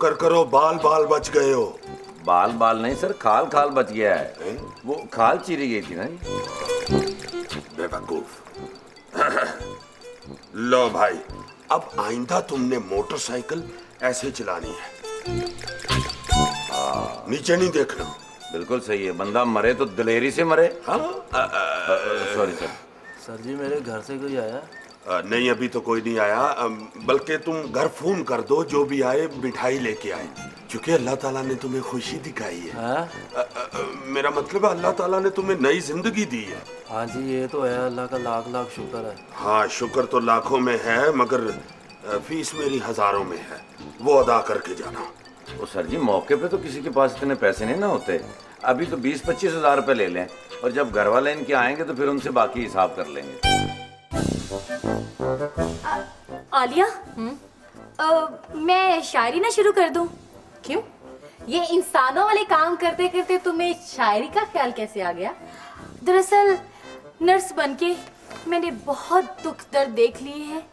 शुक्र करो बाल बाल बच गए हो। बाल बाल नहीं सर, खाल खाल बच गया है। वो खाल चीरी गई थी ना। बेवकूफ। लो भाई, अब आइंदा तुमने मोटरसाइकिल ऐसे चलानी है। नीचे नहीं देखना। बिल्कुल सही है, बंदा मरे तो दिलेरी से मरे। हाँ सॉरी सर। सर जी मेरे घर से कोई आया? नहीं, अभी तो कोई नहीं आया। बल्कि तुम घर फोन कर दो, जो भी आए मिठाई लेके आए, क्योंकि अल्लाह ताला ने तुम्हें खुशी दिखाई है। मेरा मतलब है अल्लाह ताला ने तुम्हें नई जिंदगी दी है। हाँ जी ये तो है, अल्लाह का लाख लाख शुक्र है। हाँ शुक्र तो लाखों में है, मगर फीस मेरी हजारों में है, वो अदा करके जाना। वो सर जी मौके पे तो किसी के पास इतने पैसे नहीं ना होते। अभी तो 20-25 हज़ार रुपये ले लें, और जब घर वाले इनके आएंगे तो फिर उनसे बाकी हिसाब कर लेंगे। आलिया, मैं शायरी ना शुरू कर दूं? क्यों? ये इंसानों वाले काम करते करते तुम्हें शायरी का ख्याल कैसे आ गया? दरअसल नर्स बनके मैंने बहुत दुख दर्द देख लिए हैं,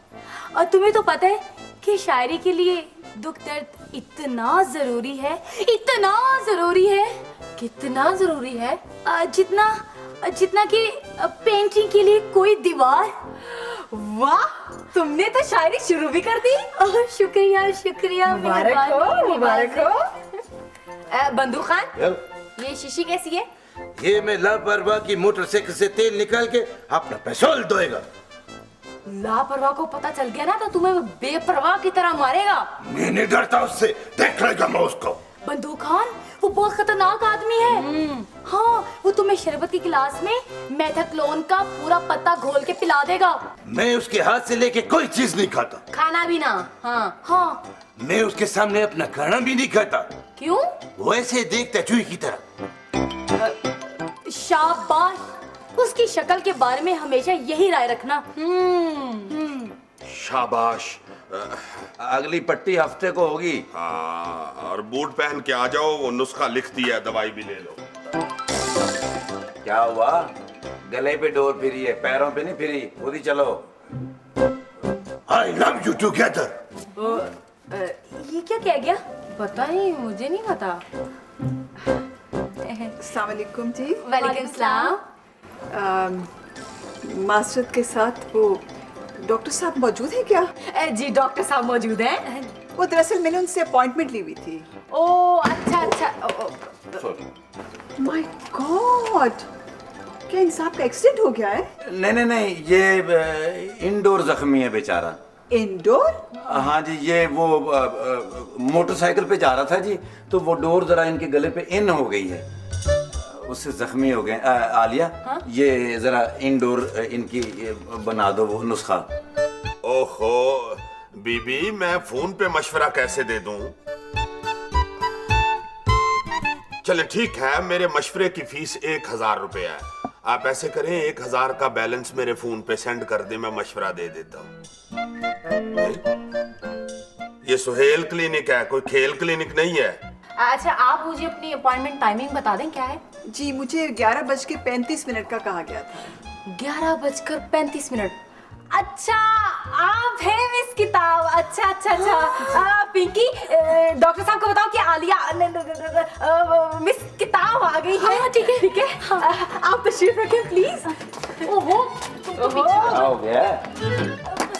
और तुम्हें तो पता है कि शायरी के लिए दुख दर्द इतना जरूरी है, इतना जरूरी है। कितना जरूरी है? जितना कि पेंटिंग के लिए कोई दीवार। वाह, तुमने तो शायरी शुरू भी कर दी। शुक्रिया शुक्रिया, मुबारक हो, मुबारक हो। बंदू खान, ये शीशी कैसी है? ये मैं लापरवाह की मोटरसाइकिल से तेल निकाल के अपना पेट्रोल धोएगा। लापरवाह को पता चल गया ना तो तुम्हें बेपरवाह की तरह मारेगा। मैं नहीं डरता उससे, देख लेगा मैं उसको। बंदू खान, वो बहुत खतरनाक आदमी है। हाँ, वो तुम्हें शरबत की गिलास में मेथाक्लोन का पूरा पत्ता घोल के पिला देगा। मैं उसके हाथ से लेके कोई चीज नहीं खाता। खाना भी ना? हाँ हाँ। मैं उसके सामने अपना खाना भी नहीं खाता। क्यों? वो ऐसे देखता चूहे की तरह। शाबाश, उसकी शक्ल के बारे में हमेशा यही राय रखना। शाबाश। अगली पट्टी हफ्ते को होगी। हाँ, और बूट पहन के आ जाओ, वो नुस्खा लिख दिया है, दवाई भी ले लो। क्या हुआ? गले पे डोर फिरी है, पैरों पे नहीं फिरी। खुद ही चलो। I love you together। ये क्या कह गया? पता नहीं, मुझे नहीं पता। अस्सलाम वालेकुम जी। वालेकुम सलाम। मास्टर के साथ वो डॉक्टर साहब मौजूद है क्या? जी डॉक्टर साहब मौजूद हैं। वो दरअसल मैंने उनसे अपॉइंटमेंट ली हुई थी। ओह अच्छा अच्छा। माय गॉड, क्या इन साहब का एक्सीडेंट हो गया है? नहीं नहीं नहीं, ये इंडोर जख्मी है बेचारा। इंडोर? हाँ जी, ये वो मोटरसाइकिल पे जा रहा था जी, तो वो डोर जरा इनके गले पे इन हो गई है, उससे जख्मी हो गए। आलिया, हाँ? ये जरा इंडोर इनकी बना दो वो नुस्खा। ओहो बीबी, मैं फोन पे मशवरा कैसे दे दूं? चले ठीक है, मेरे मशवरे की फीस 1000 रुपए है। आप ऐसे करें, 1000 का बैलेंस मेरे फोन पे सेंड कर दे, मैं मशवरा दे देता हूँ। ये सुहेल क्लिनिक है, कोई खेल क्लिनिक नहीं है। अच्छा, आप मुझे अपनी अपॉइंटमेंट टाइमिंग बता दें, क्या है? जी मुझे 11:35 का कहा गया था। 11:35। अच्छा, आप हैं मिस किताब। अच्छा अच्छा अच्छा। पिंकी, डॉक्टर साहब को बताओ कि आलिया मिस किताब आ गई है। हाँ ठीक है ठीक है। आप तशरीफ रखें प्लीज। ओहो हो गया।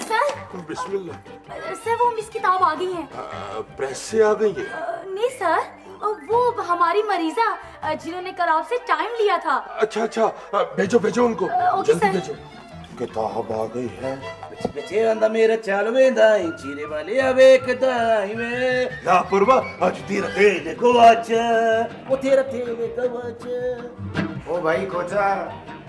सर, बिस्मिल्लाह। सर वो मिस किताब आ गई है। प्रेस से आ गई है? नहीं सर, वो हमारी मरीजा जिन्होंने कल आपसे टाइम लिया था। अच्छा अच्छा, भेजो भेजो उनको, ओके जल्दी सर। भेजो। किताब आ गई है। बचे अंदा मेरा चालवे दाई चीरे वाले अबे कदाई में लापरवाह आज तेरा तेल को अच्छा, वो तेरा तेल को अच्छा। ओ भाई खोचा,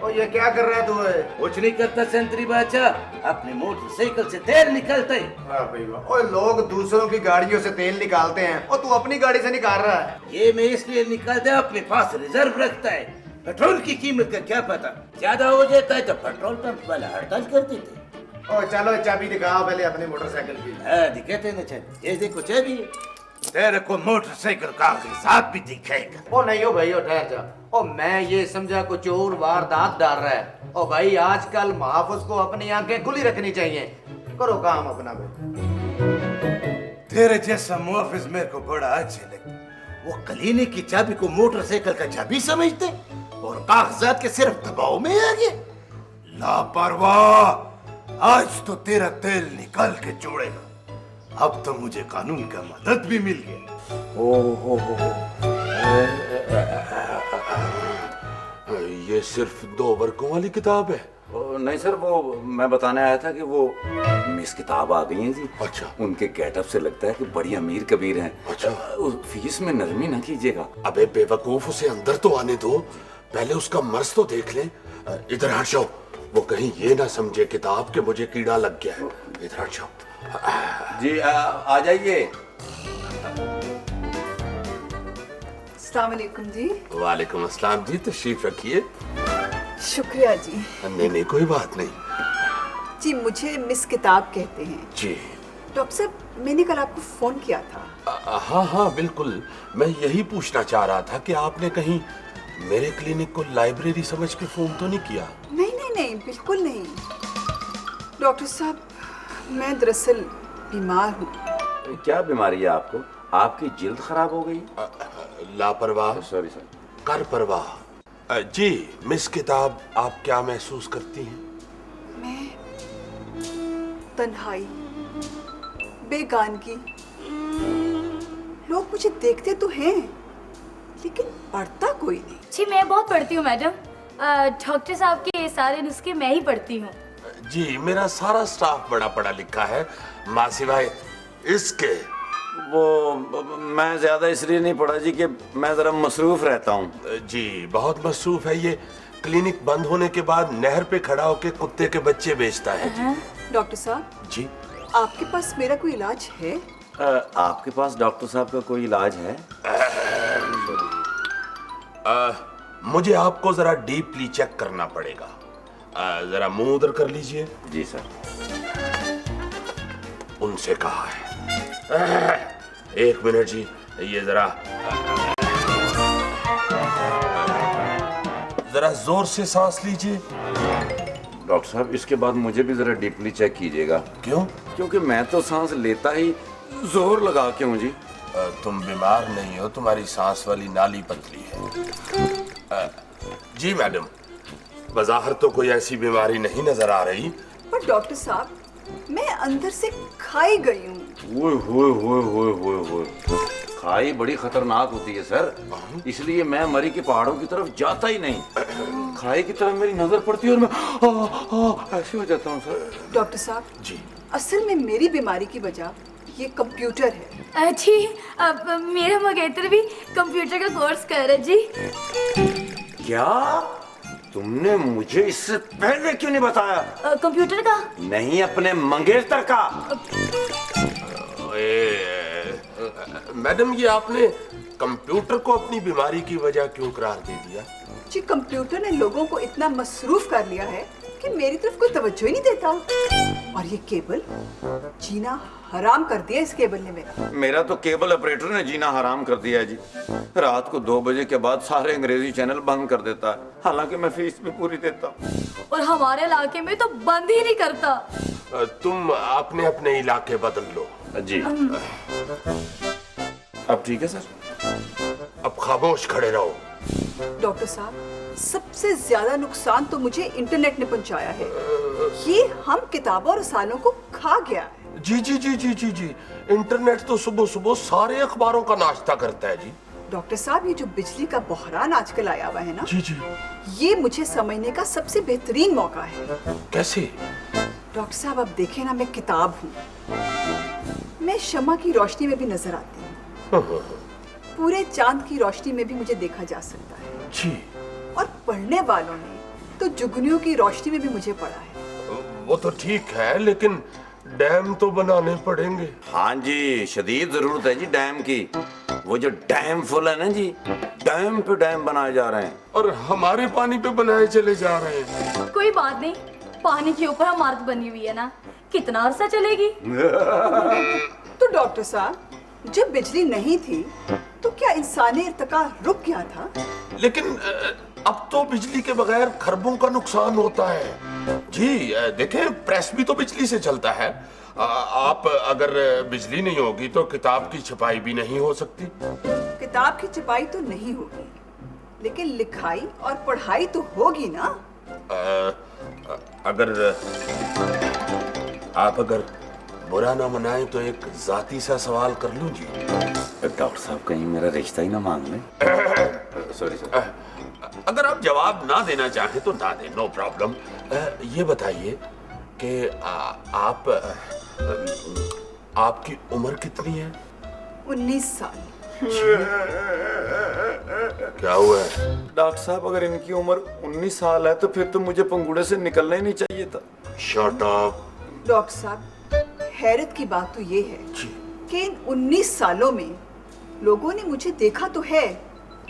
ओ ये क्या कर रहा है तू? कुछ नहीं करता संतरी बाचा, अपनी मोटरसाइकिल से तेल निकलता है। वाह भाई वाह। ओए लोग दूसरों की गाड़ियों से तेल निकालते हैं, और तू अपनी गाड़ी से निकाल रहा है। ये मैं इसलिए निकालता है, अपने पास रिजर्व रखता है। पेट्रोल की कीमत का क्या पता, ज्यादा हो जाता है तो पेट्रोल पंप वाला हड़ताल कर देते। ओ चलो चाबी दिखाओ पहले अपनी मोटरसाइकिल की। दिखाते ना चाबी, ये देखो चाबी। तेरे को मोटरसाइकिल का हिसाब भी दिखाएगा। ओ नहीं हो भाई, ओ ठहर जा। ओ मैं ये समझा कुछ और वारदात डाल रहा है। ओ भाई आजकल महाफुज को अपनी आंखें खुली रखनी चाहिए। करो काम अपना भाई। तेरे जैसा मुआफिज मेरे को बड़ा अच्छे लगे। वो क्लिनिक की चाबी को मोटरसाइकिल का चाबी समझते और कागजात के सिर्फ दबाव में आ गए। लापरवाह, आज तो तेरा तेल निकाल के जोड़ेगा। अब तो मुझे कानून का मदद भी मिल गया। ओ ये सिर्फ 2 वर्गों वाली किताब है? नहीं सर, वो मैं बताने आया था कि वो मिस किताब आ गई हैं जी। अच्छा। उनके गेटअप से लगता है कि बड़ी अमीर कबीर हैं। अच्छा। फीस में नरमी ना कीजिएगा। अबे बेवकूफ, उसे अंदर तो आने दो, पहले उसका मर्ज तो देख लें। इधर हट जाओ, वो कहीं ये ना समझे किताब के मुझे कीड़ा लग गया है। इधर हट जाओ। जी आ जाइए। अस्सलाम वालेकुम जी। वालेकुम अस्सलाम जी, तशरीफ रखिए। शुक्रिया जी। नहीं, कोई बात नहीं जी, मुझे मिस किताब कहते हैं जी। डॉक्टर साहब, मैंने कल आपको फोन किया था। हाँ बिल्कुल, मैं यही पूछना चाह रहा था कि आपने कहीं मेरे क्लिनिक को लाइब्रेरी समझ के फोन तो नहीं किया? नहीं, बिल्कुल नहीं। डॉक्टर साहब, मैं दरअसल बीमार हूँ। क्या बीमारी है आपको? आपकी जिल्द खराब हो गई? लापरवाह, सॉरी सर। कर परवाह। जी मिस किताब, आप क्या महसूस करती हैं? मैं तन्हाई, बेगानगी। लोग मुझे देखते तो हैं, लेकिन पढ़ता कोई नहीं। जी मैं बहुत पढ़ती हूँ मैडम। डॉक्टर साहब के सारे नुस्खे मैं ही पढ़ती हूँ। जी मेरा सारा स्टाफ बड़ा पढ़ा लिखा है, माँ सिवाय इसके। वो मैं ज्यादा इसलिए नहीं पढ़ा जी कि मैं जरा मसरूफ रहता हूँ। जी बहुत मसरूफ है। ये क्लिनिक बंद होने के बाद नहर पे खड़ा होके कुत्ते के बच्चे बेचता है जी। डॉक्टर साहब जी आपके पास मेरा कोई इलाज है? आपके पास डॉक्टर साहब का कोई इलाज है? मुझे आपको जरा डीपली चेक करना पड़ेगा। जरा मुंह उधर कर लीजिए। जी सर। उनसे कहा है। एक मिनट जी, ये जरा जोर से सांस लीजिए। डॉक्टर साहब, इसके बाद मुझे भी जरा डीपली चेक कीजिएगा। क्यों? क्योंकि मैं तो सांस लेता ही जोर लगा के हूँ जी। तुम बीमार नहीं हो, तुम्हारी सांस वाली नाली पतली है। जी मैडम, बज़ाहिर तो कोई ऐसी बीमारी नहीं नजर आ रही। पर डॉक्टर साहब, मैं अंदर से खाई गई हूँ। खाई बड़ी खतरनाक होती है सर, इसलिए मैं मरी के पहाड़ों की तरफ जाता ही नहीं। खाई की तरफ मेरी नजर पड़ती है और मैं ऐसे हो जाता हूँ सर। डॉक्टर साहब जी, असल में मेरी बीमारी की वजह ये कंप्यूटर है। जी अब मेरा मंगेतर भी कंप्यूटर का कोर्स कर रहा है जी। क्या? तुमने मुझे इससे पहले क्यों नहीं बताया? कंप्यूटर का नहीं, अपने मंगेतर का। मैडम ये आपने कंप्यूटर को अपनी बीमारी की वजह क्यों करार दे दिया? जी कंप्यूटर ने लोगों को इतना मसरूफ कर लिया है कि मेरी तरफ कोई तवज्जो ही नहीं देता। और ये केबल जीना हराम कर दिया इस केबल ने मेरा तो केबल ऑपरेटर ने जीना हराम कर दिया है जी। रात को 2 बजे के बाद सारे अंग्रेजी चैनल बंद कर देता है, हालांकि मैं फीस भी पूरी देता हूँ। और हमारे इलाके में तो बंद ही नहीं करता। तुम अपने अपने इलाके बदल लो। जी अब ठीक है सर? अब खामोश खड़े रहो। डॉक्टर साहब, सबसे ज्यादा नुकसान तो मुझे इंटरनेट ने पहुंचाया है। ये हम किताबों और रसालों को खा गया है। जी, इंटरनेट तो सुबह सुबह सारे अखबारों का नाश्ता करता है जी। डॉक्टर साहब, ये जो बिजली का बहरान आजकल आया हुआ है ना, जी ये मुझे समझने का सबसे बेहतरीन मौका है। कैसे? डॉक्टर साहब, अब देखें ना, मैं किताब हूँ, मैं शमा की रोशनी में भी नजर आती हूँ, पूरे चांद की रोशनी में भी मुझे देखा जा सकता है जी। और पढ़ने वालों ने तो जुगनियों की रोशनी में भी मुझे पढ़ा है। वो तो ठीक है, लेकिन डैम तो बनाने पड़ेंगे। हाँ जी, शदीद जरूरत है जी डैम की। वो जो डैम फुल है ना जी, डैम पे डैम बनाए जा रहे हैं और हमारे पानी पे बनाए चले जा रहे हैं। कोई बात नहीं, पानी के ऊपर इमारत बनी हुई है ना, कितना अरसा चलेगी? तो डॉक्टर साहब, जब बिजली नहीं थी तो क्या इंसानी इर्तिका रुक गया था? लेकिन अब तो बिजली के बगैर खरबों का नुकसान होता है। जी देखें, प्रेस भी तो बिजली से चलता है। आप अगर बिजली नहीं होगी तो किताब की छपाई भी नहीं हो सकती। किताब की छपाई तो नहीं होगी, लेकिन लिखाई और पढ़ाई तो होगी ना। अगर आप बुरा ना मनाएं तो एक जाती सा सवाल कर लूं जी। डॉक्टर साहब कहीं मेरा रिश्ता ही ना मांग लें। Sorry sir. अगर आप जवाब ना देना चाहें तो ना दें, नो प्रॉब्लम। ये बताइए कि आपकी उम्र कितनी है? 19 साल। क्या हुआ है? डॉक्टर साहब अगर इनकी उम्र 19 साल है तो फिर तो मुझे पंगुड़े से निकलना ही नहीं चाहिए था। Shut up. डॉक्टर साहब, हैरत की बात तो ये है कि इन 19 सालों में लोगों ने मुझे देखा तो है,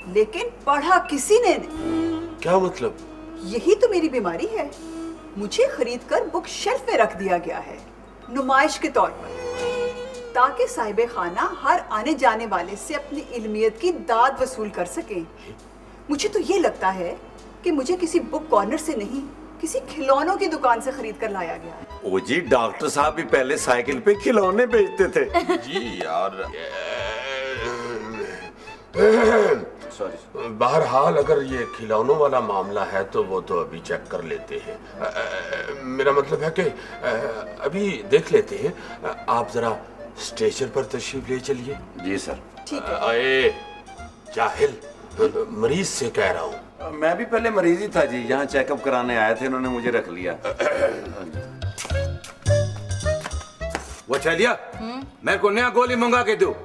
लेकिन पढ़ा किसी ने नहीं। क्या मतलब? यही तो मेरी बीमारी है। मुझे खरीदकर बुक शेल्फ में रख दिया गया है, नुमाइश के तौर पर, ताकि साहिब खाना हर आने जाने वाले से अपनी इल्मियत की दाद वसूल कर सके। मुझे तो ये लगता है कि मुझे किसी बुक कॉर्नर से नहीं, किसी खिलौनों की दुकान से खरीद कर लाया गया है। ओ जी, डॉक्टर साहब भी पहले साइकिल पे खिलौने बेचते थे। जी यार, बहरहाल अगर ये खिलौनों वाला मामला है तो वो तो अभी चेक कर लेते हैं। मेरा मतलब है कि अभी देख लेते हैं। आप जरा स्टेशन पर तशरीफ ले चलिए। जी सर। ठीक है। अरे जाहिल, मरीज से कह रहा हूँ। मैं भी पहले मरीज ही था जी, यहाँ चेकअप कराने आए थे, इन्होंने मुझे रख लिया। वो चलिया, मेरे को नया गोली मंगा के दो,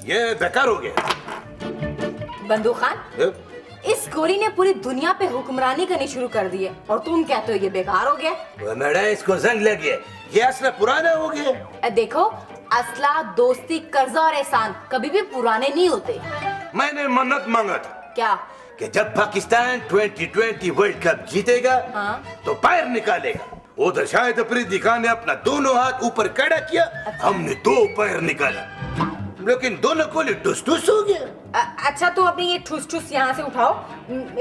ये बेकार हो गया। बंदूक खान, इस गोली ने पूरी दुनिया पे हुक्मरानी करनी शुरू कर दी है और तुम कहते हो ये बेकार हो गया। मैडम, इसको जंग लग गया, ये असला पुराना हो गया। देखो, असला, दोस्ती, कर्जा और एहसान कभी भी पुराने नहीं होते। मैंने मन्नत मांगा था क्या? कि जब पाकिस्तान 2020 वर्ल्ड कप जीतेगा तो पैर निकालेगा। उधर शाहिद अफरीदी खान ने अपना दोनों हाथ ऊपर खड़ा किया, हमने 2 पैर निकाला, लेकिन दोनों गोली ठुस ठुस हो गया। अच्छा, तो अपनी ये ठुस ठुस यहाँ से उठाओ।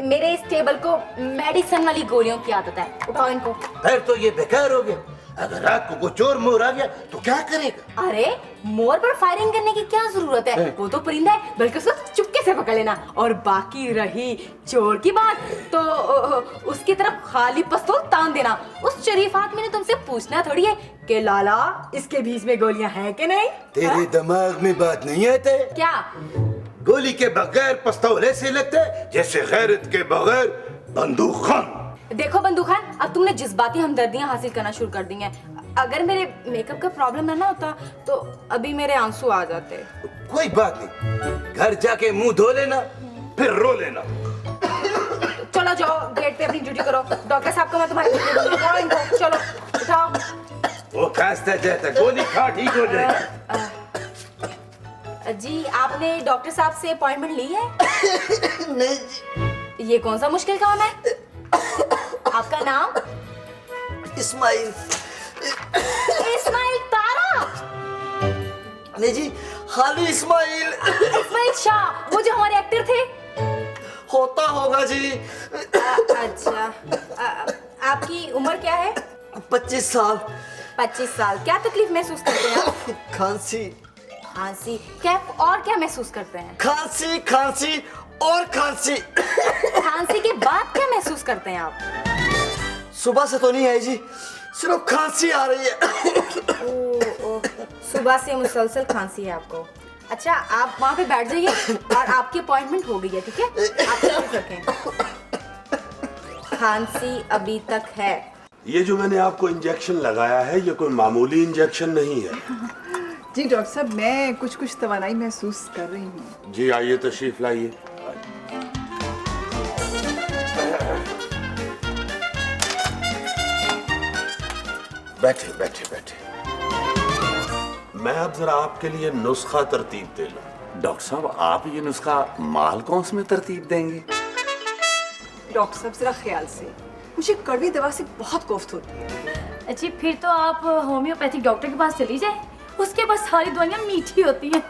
मेरे इस टेबल को मेडिसिन वाली गोलियों की आदत है, उठाओ इनको। फिर तो ये बेकार हो गया। अगर रात को कोई चोर मोर आ गया तो क्या करेगा? अरे, मोर पर फायरिंग करने की क्या जरूरत है? वो तो परिंदा है, बल्कि उसको चुपके से पकड़ लेना। और बाकी रही चोर की बात, तो उसकी तरफ खाली पिस्तौल तान देना। उस शरीफ आदमी ने तुमसे पूछना थोड़ी है कि लाला, इसके बीच में गोलियां हैं कि नहीं? तेरे दिमाग में बात नहीं आती? क्या? गोली के बगैर पिस्तौल ऐसे लगता है जैसे गैरत के बगैर बंदूक खान। देखो बंदूक खान, अब तुमने जज्बाती हमदर्दियां हासिल करना शुरू कर दी हैं। अगर मेरे मेकअप का प्रॉब्लम है ना होता तो अभी मेरे आंसू आ जाते। कोई बात नहीं, घर जाके मुंह धो लेना, फिर रो लेना। चलो जाओ, गेट पे अपनी ड्यूटी करो। डॉक्टर साहब को मैं तुम्हारे उठाओ इनको, चलो उठाओ। वो खास्ता जाता, गोली खा ठीक हो जाएगा। जी, आपने डॉक्टर साहब से अपॉइंटमेंट ली है? नहीं। ये कौन सा मुश्किल काम है? आपका नाम? इस्माइल। इस्माइल तारा? नहीं जी, खाली इस्माइल। इस्माइल शाह, वो जो हमारे एक्टर थे? होता होगा जी। अच्छा, आपकी उम्र क्या है? 25 साल। 25 साल। क्या तकलीफ महसूस करते हैं आप? खांसी। खांसी? क्या और क्या महसूस करते हैं? खांसी, खांसी और खांसी। खांसी के बाद क्या महसूस करते हैं आप? सुबह से तो नहीं है जी, सिर्फ खांसी आ रही है। ओ, सुबह से मुसलसल खांसी है आपको। अच्छा, आप वहाँ पे बैठ जाइए और आपकी अपॉइंटमेंट हो गई है, ठीक है? आप चल सकें। खांसी अभी तक है। ये जो मैंने आपको इंजेक्शन लगाया है, ये कोई मामूली इंजेक्शन नहीं है। जी डॉक्टर साहब, मैं कुछ तवानाई महसूस कर रही हूँ। जी आइए, तशरीफ लाइए। बैठे बैठे बैठे। मैं अब जरा आपके लिए नुस्खा तरतीब दे लूं। डॉक्टर साहब, आप ये नुस्खा माल कौन में तरतीब देंगे? डॉक्टर साहब जरा ख्याल से, मुझे कड़वी दवा से बहुत कोफ्त होती है। जी, फिर तो आप होम्योपैथिक डॉक्टर के पास चली जाए, उसके पास सारी दवाइयाँ मीठी होती हैं।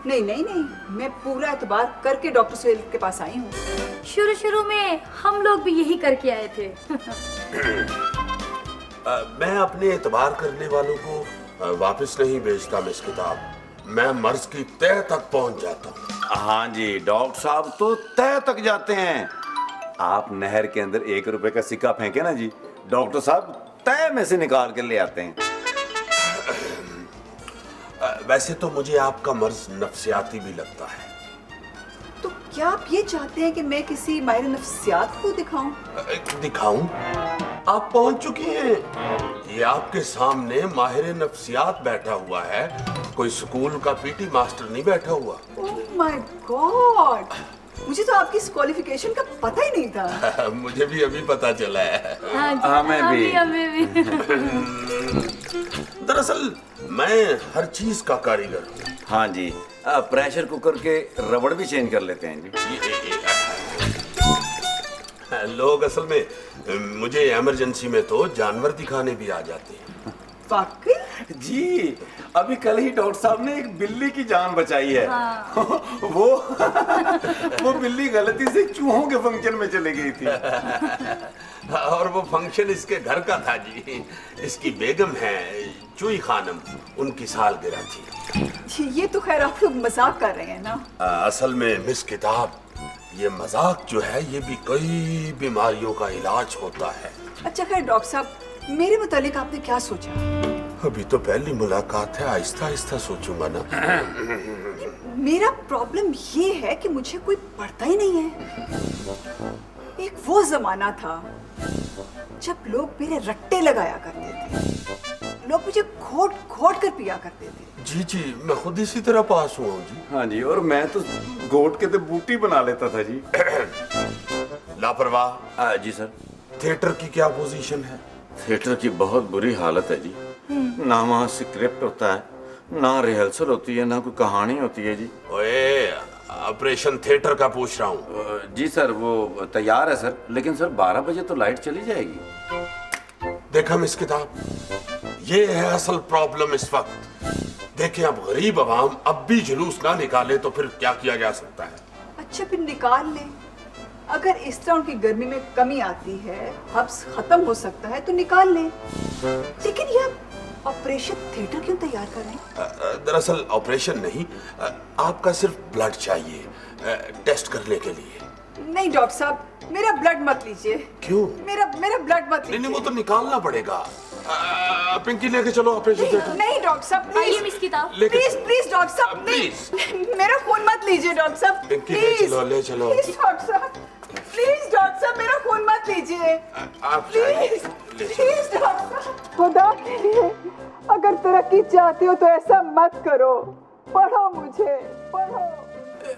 नहीं नहीं नहीं, मैं पूरा एतबार करके डॉक्टर सुहेल के पास आई हूँ। शुरू में हम लोग भी यही करके आए थे। मैं अपने एतबार करने वालों को वापस नहीं भेजता मिस किताब। मैं मर्ज की तह तक पहुंच जाता हूँ। हाँ जी, डॉक्टर साहब तो तह तक जाते हैं। आप नहर के अंदर 1 रुपए का सिक्का फेंके ना जी, डॉक्टर साहब तह में से निकाल के ले आते हैं। वैसे तो मुझे आपका मर्ज नफ्सियाती भी लगता है। तो क्या आप ये चाहते हैं कि मैं किसी माहिर नफ्सियात को दिखाऊं? दिखाऊं? आप पहुंच चुकी हैं। ये आपके सामने माहिर नफ्सियात बैठा हुआ है, कोई स्कूल का पीटी मास्टर नहीं बैठा हुआ। ओह माय गॉड, मुझे तो आपकी इस क्वालिफिकेशन का पता ही नहीं था। मुझे भी अभी पता चला है। हाँ जी, हमें भी। हमें भी। दरअसल मैं हर चीज का कारीगर हूँ। हाँ जी, प्रेशर कुकर के रबड़ भी चेंज कर लेते हैं जी। लोग असल में मुझे इमरजेंसी में तो जानवर दिखाने भी आ जाते हैं। वाकई? जी, अभी कल ही डॉक्टर साहब ने एक बिल्ली की जान बचाई है। हाँ। वो बिल्ली गलती से चूहों के फंक्शन में चली गई थी। और वो फंक्शन इसके घर का था जी। इसकी बेगम है चुई खानम, उनकी सालगिरह थी। ये तो खैर आप लोग मजाक कर रहे हैं ना? असल में मिस किताब, ये मजाक जो है ये भी कई बीमारियों का इलाज होता है। अच्छा खैर डॉक्टर साहब, मेरे मुतालिक आपने क्या सोचा? अभी तो पहली मुलाकात है, आहिस्ता आहिस्ता सोचूंगा ना। मेरा प्रॉब्लम ये है कि मुझे कोई पढ़ता ही नहीं है। एक वो जमाना था जब लोग मेरे रट्टे लगाया करते थे, लोग मुझे घोट घोट कर पिया करते थे। जी जी, मैं खुद इसी तरह पास हुआ हूँ जी। हाँ जी, और मैं तो गोट के तो बूटी बना लेता था जी। लापरवाह। जी सर। थिएटर की क्या पोजीशन है? थिएटर की बहुत बुरी हालत है जी। ना वहाँ स्क्रिप्ट होता है, ना रिहर्सल होती है, ना कोई कहानी होती है जी। ओए, ऑपरेशन थिएटर का पूछ रहा हूँ। जी सर, वो तैयार है सर, लेकिन सर 12 बजे तो लाइट चली जाएगी। देखा मिस किताब, ये है असल प्रॉब्लम इस वक्त। देखें, अब गरीब आवाम अब भी जुलूस ना निकाले तो फिर क्या किया जा सकता है? अच्छा फिर निकाल ले। अगर इस तरह उनकी गर्मी में कमी आती है, हब्स खत्म हो सकता है तो निकाल ले। लेकिन ये ऑपरेशन थिएटर क्यों तैयार कर रहे हैं? दरअसल ऑपरेशन नहीं, आपका सिर्फ ब्लड चाहिए टेस्ट करने के लिए। नहीं डॉक्टर साहब, मेरा ब्लड मत लीजिए। क्यों? मेरा ब्लड मत नहीं लीजिए। वो तो निकालना पड़ेगा। पिंकी लेके चलो ऑपरेशन थिएटर। नहीं डॉक्टर साहब, आइए मिस किताब। प्लीज प्लीज डॉक्टर साहब, प्लीज। मेरा खून मत लीजिए डॉक्टर साहब। पिंकी ले प्लीज चलो, ले चलो। प्लीज डॉक्टर साहब, प्लीज डॉक्टर साहब, मेरा खून मत लीजिए। आप प्लीज ले चलो। प्लीज डॉक्टर साहब, खुदा के लिए अगर तरक्की चाहते हो तो ऐसा मत करो। पढ़ो मुझे, पढ़ो।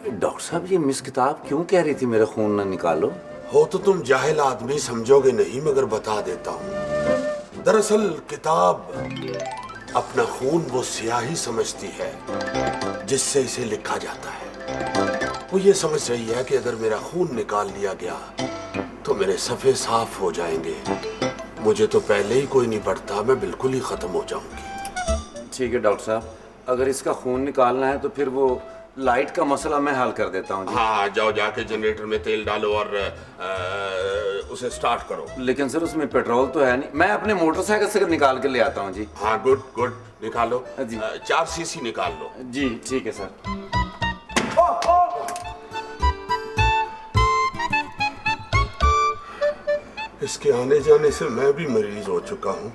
डॉक्टर साहब, ये मिस किताब क्यों कह रही थी मेरा खून ना निकालो? हो तो तुम जाहिल आदमी समझोगे नहीं, मगर बता देता हूँ। दरअसल किताब अपना खून वो स्याही समझती है जिससे इसे लिखा जाता है। वो ये समझ रही है कि अगर मेरा खून निकाल लिया गया तो मेरे सफ़े साफ हो जाएंगे। मुझे तो पहले ही कोई नहीं पड़ता, मैं बिल्कुल ही खत्म हो जाऊंगी। ठीक है डॉक्टर साहब, अगर इसका खून निकालना है तो फिर वो लाइट का मसला मैं हल कर देता हूँ। हाँ, जाओ जाके जनरेटर में तेल डालो और उसे स्टार्ट करो। लेकिन सर उसमें पेट्रोल तो है नहीं, मैं अपने मोटरसाइकिल से निकाल के ले आता हूँ जी। हाँ, गुड गुड, निकालो जी। 4 सीसी निकाल लो। जी ठीक है सर। इसके आने जाने से मैं भी मरीज हो चुका हूँ।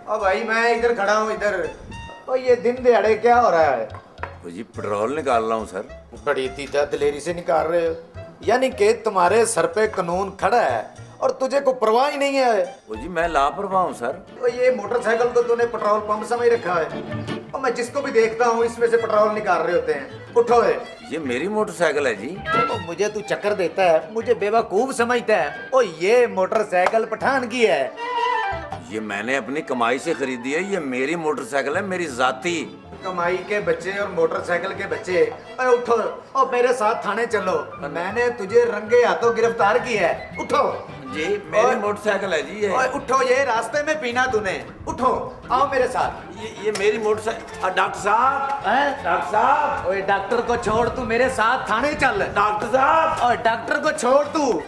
ओ भाई मैं इधर खड़ा हूँ इधर। ओ ये दिन दिहाड़े क्या हो रहा है? तो जी पेट्रोल निकाल रहा हूँ सर। बड़ी तीता दिलेरी से निकाल रहे हो, यानी कि तुम्हारे सर पे कानून खड़ा है और तुझे को परवाह ही नहीं है। वो जी मैं लापरवाह हूँ सर। तो ये मोटरसाइकिल को तूने पेट्रोल पंप समझ रखा है और मैं जिसको भी देखता हूँ इसमें से पेट्रोल निकाल रहे होते हैं। उठो है, ये मेरी मोटरसाइकिल है जी। तो मुझे तू चक्कर देता है, मुझे बेवकूफ समझता है। ओ ये मोटरसाइकिल पठान की है। ये मैंने अपनी कमाई से खरीदी है, ये मेरी मोटरसाइकिल है, मेरी जाती। कमाई के बच्चे और मोटरसाइकिल के बच्चे, अरे उठो और मेरे साथ थाने चलो। मैंने तुझे रंगे हाथों गिरफ्तार किया है, उठो। जी मेरी मोटरसाइकिल है जी ये। ओए उठो, ये रास्ते में पीना तूने। उठो, आओ मेरे साथ। ये मेरी मोटरसाइकिल। डॉक्टर साहब, डॉक्टर साहब। ओए डॉक्टर को छोड़, तू मेरे साथ थाने चल। डॉक्टर साहब, और डॉक्टर को छोड़ तू